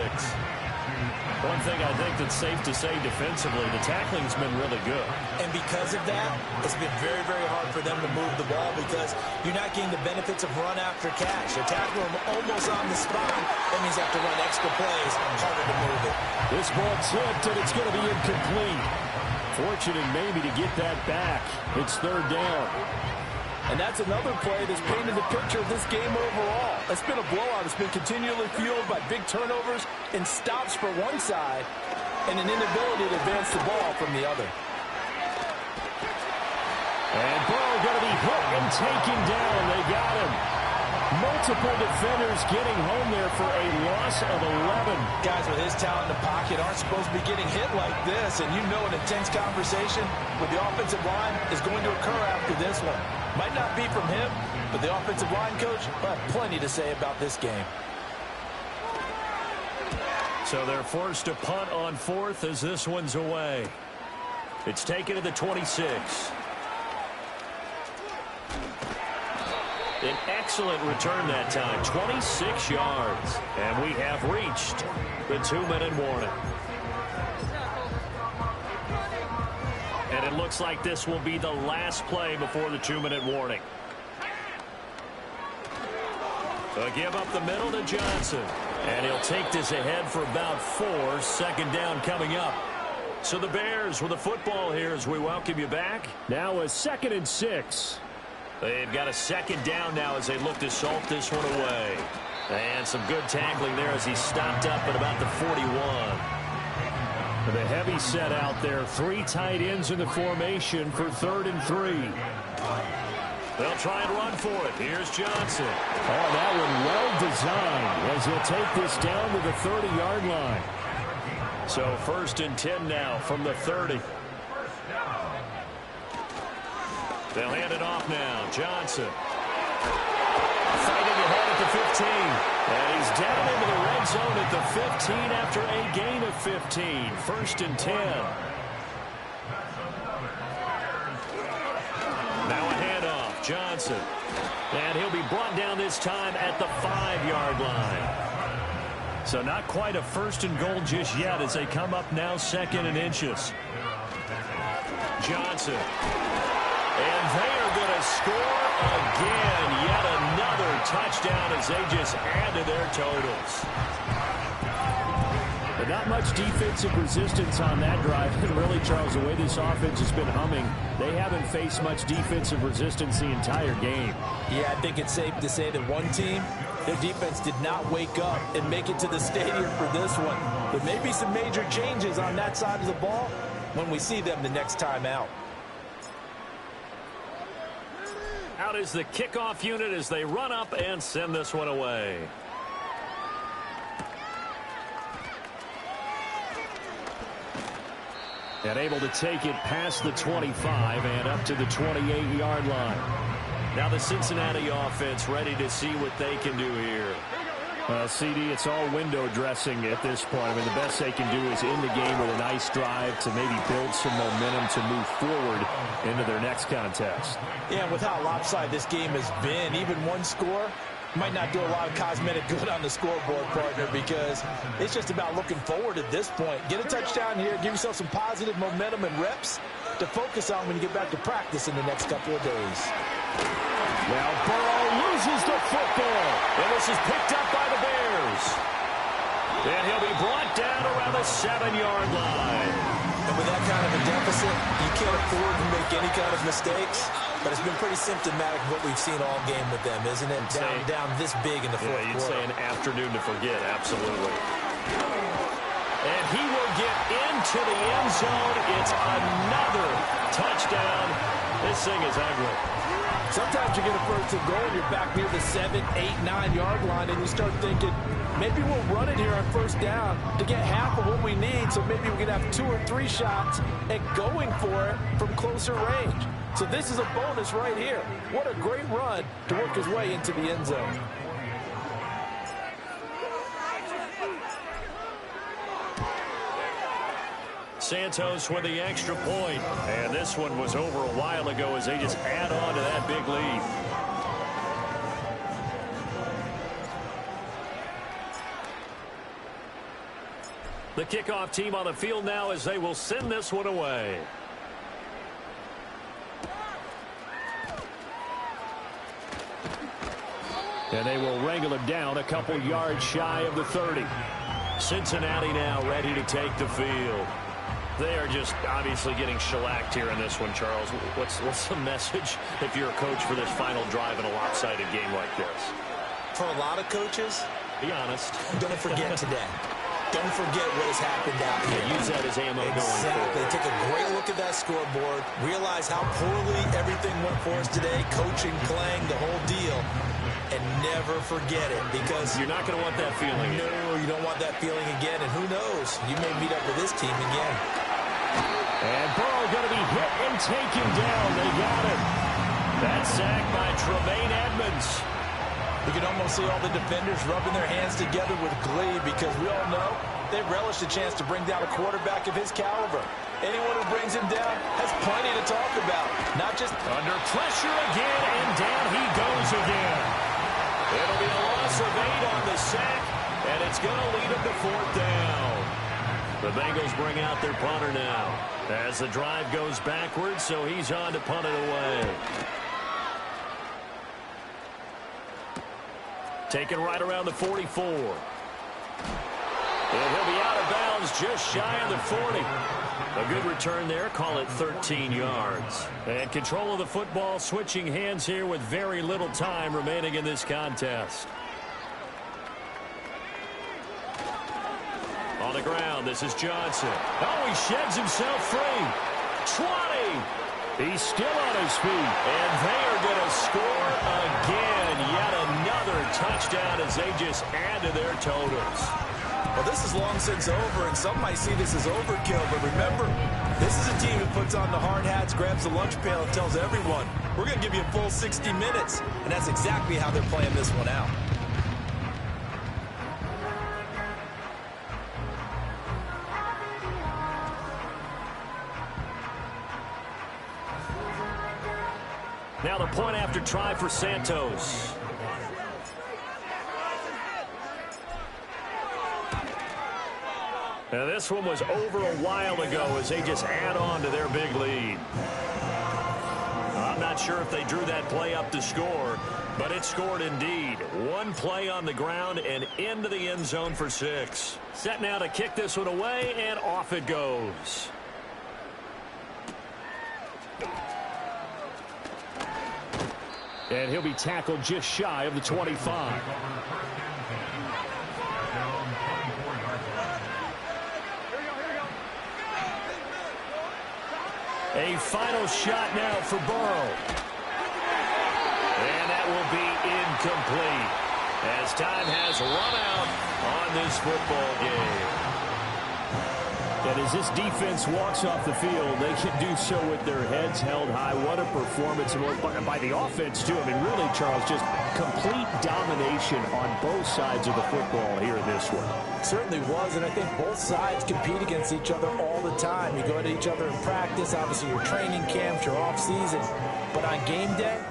Speaker 5: One thing I think that's safe to say defensively, the tackling's been really good.
Speaker 2: And because of that, it's been very, very hard for them to move the ball because you're not getting the benefits of run after catch. You're tackling them almost on the spot. That means you have to run extra plays, harder to move it.
Speaker 5: This ball tipped, and it's going to be incomplete. Fortunate maybe to get that back. It's 3rd down.
Speaker 2: And that's another play that's painted the picture of this game overall. It's been a blowout. It's been continually fueled by big turnovers and stops for one side and an inability to advance the ball from the other.
Speaker 5: And Burrow going to be hit and taken down. They got him. Multiple defenders getting home there for a loss of 11.
Speaker 2: Guys with his talent in the pocket aren't supposed to be getting hit like this. And you know an intense conversation with the offensive line is going to occur after this one. Might not be from him, but the offensive line coach will have plenty to say about this game.
Speaker 5: So they're forced to punt on 4th as this one's away. It's taken to the 26. An excellent return that time, 26 yards. And we have reached the 2-minute warning. And it looks like this will be the last play before the 2-minute warning. A give up the middle to Johnson. And he'll take this ahead for about 4. 2nd down coming up. So the Bears with the football here as we welcome you back. Now a 2nd and 6. They've got a 2nd down now as they look to salt this one away. And some good tackling there as he stopped up at about the 41. The heavy set out there. 3 tight ends in the formation for 3rd and 3. They'll try and run for it. Here's Johnson. Oh, that one well designed as he'll take this down to the 30-yard line. So 1st and 10 now from the 30. They'll hand it off now. Johnson. Fighting ahead at the 15. And he's down into the red zone at the 15 after a gain of 15. 1st and 10.
Speaker 1: Johnson. And he'll be brought down this time at the 5-yard line.
Speaker 5: So not quite a first and goal just yet as they come up now 2nd and inches.
Speaker 1: Johnson. And they are going to score again. Yet another touchdown as they just add to their totals.
Speaker 5: But not much defensive resistance on that drive. And really, Charles, the way this offense has been humming, they haven't faced much defensive resistance the entire game.
Speaker 2: Yeah, I think it's safe to say that one team, their defense did not wake up and make it to the stadium for this one. There may be some major changes on that side of the ball when we see them the next time out.
Speaker 1: Out is the kickoff unit as they run up and send this one away.
Speaker 5: And able to take it past the 25 and up to the 28-yard line.
Speaker 1: Now the Cincinnati offense ready to see what they can do here.
Speaker 5: CD, it's all window dressing at this point. I mean, the best they can do is end the game with a nice drive to maybe build some momentum to move forward into their next contest.
Speaker 2: Yeah, and with how lopsided this game has been, even one score might not do a lot of cosmetic good on the scoreboard, partner, because it's just about looking forward at this point. Get a touchdown here, give yourself some positive momentum and reps to focus on when you get back to practice in the next couple of days.
Speaker 1: Now Burrow loses the football, and this is picked up by the Bears. And he'll be brought down around the 7-yard line.
Speaker 2: And with that kind of a deficit, you can't afford to make any kind of mistakes. But it's been pretty symptomatic of what we've seen all game with them, isn't it? Down this big in the fourth quarter.
Speaker 1: You'd say an afternoon to forget, absolutely. And he will get into the end zone. It's another touchdown. This thing is ugly.
Speaker 2: Sometimes you get a first and goal, and you're back near the 7, 8, 9-yard line, and you start thinking, maybe we'll run it here on first down to get half of what we need, so maybe we can have 2 or 3 shots at going for it from closer range. So this is a bonus right here. What a great run to work his way into the end zone.
Speaker 1: Santos with the extra point. And this one was over a while ago as they just add on to that big lead. The kickoff team on the field now as they will send this one away.
Speaker 5: And they will wrangle him down a couple yards shy of the 30.
Speaker 1: Cincinnati now ready to take the field. They are just obviously getting shellacked here in this one, Charles. What's the message if you're a coach for this final drive in a lopsided game like this?
Speaker 2: For a lot of coaches,
Speaker 1: be honest.
Speaker 2: Don't forget today. Don't forget what has happened out here.
Speaker 1: Yeah, use that as ammo going forward.
Speaker 2: Exactly. Take a great look at that scoreboard. Realize how poorly everything went for us today. Coaching, playing, the whole deal. And never forget it, because
Speaker 1: you're not going to want that feeling.
Speaker 2: No, you don't want that feeling again. And who knows? You may meet up with this team again.
Speaker 5: And Burrow going to be hit and taken down. They got him.
Speaker 1: That sack by Tremaine Edmonds.
Speaker 2: You can almost see all the defenders rubbing their hands together with glee, because we all know they relish the chance to bring down a quarterback of his caliber. Anyone who brings him down has plenty to talk about. Not just
Speaker 1: under pressure again, and down he goes again. It'll be a loss of 8 on the sack, and it's going to lead them to 4th down. The Bengals bring out their punter now as the drive goes backwards, so he's on to punt it away. Taken right around the 44. And he'll be out of bounds just shy of the 40. A good return there. Call it 13 yards. And control of the football switching hands here with very little time remaining in this contest. On the ground, this is Johnson. Oh, he sheds himself free. 20. He's still on his feet. And they are going to score again. Yet another touchdown as they just add to their totals.
Speaker 2: Well, this is long since over, and some might see this as overkill. But remember, this is a team who puts on the hard hats, grabs the lunch pail, and tells everyone, we're going to give you a full 60 minutes. And that's exactly how they're playing this one out.
Speaker 1: Now
Speaker 5: Now the point after try for Santos. Now this one was over a while ago as they just add on to their big lead. I'm not sure if they drew that play up to score, but it scored indeed. One play on the ground and into the end zone for 6. Set now to kick this one away, and off it goes. And he'll be tackled just shy of the 25. A final shot now for Burrow. And that will be incomplete as time has run out on this football game. And as this defense walks off the field, they can do so with their heads held high. What a performance by the offense, too. I mean, really, Charles, just complete domination on both sides of the football here in this one.
Speaker 2: Certainly was, and I think both sides compete against each other all the time. You go to each other in practice, obviously your training camps, your off-season. But on game day,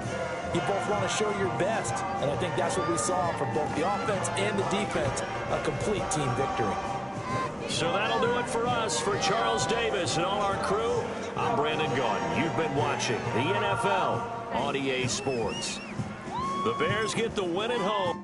Speaker 2: you both want to show your best. And I think that's what we saw from both the offense and the defense, a complete team victory.
Speaker 5: So that'll do it for us. For Charles Davis and all our crew, I'm Brandon Gaudin. You've been watching the NFL on EA Sports. The Bears get the win at home.